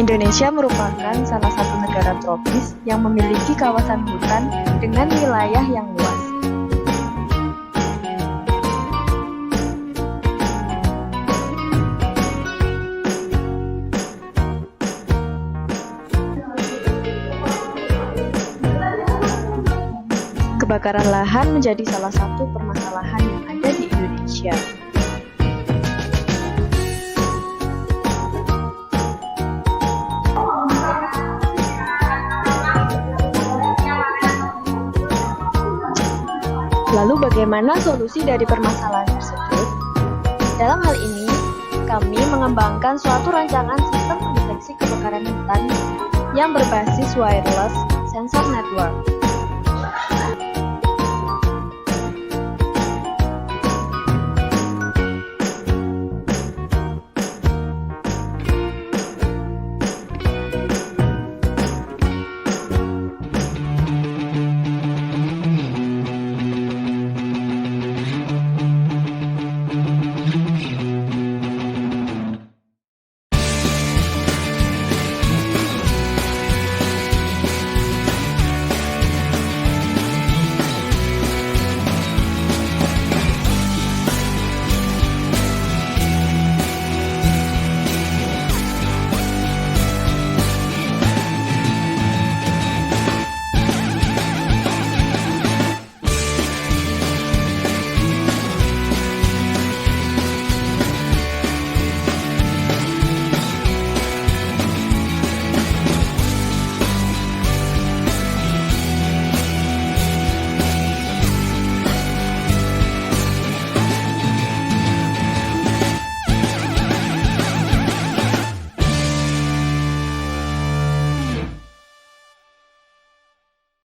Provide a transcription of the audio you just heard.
Indonesia merupakan salah satu negara tropis yang memiliki kawasan hutan dengan wilayah yang luas. Kebakaran lahan menjadi salah satu permasalahan yang ada di Indonesia. Lalu bagaimana solusi dari permasalahan tersebut? Dalam hal ini, kami mengembangkan suatu rancangan sistem pendeteksi kebakaran hutan yang berbasis wireless sensor network.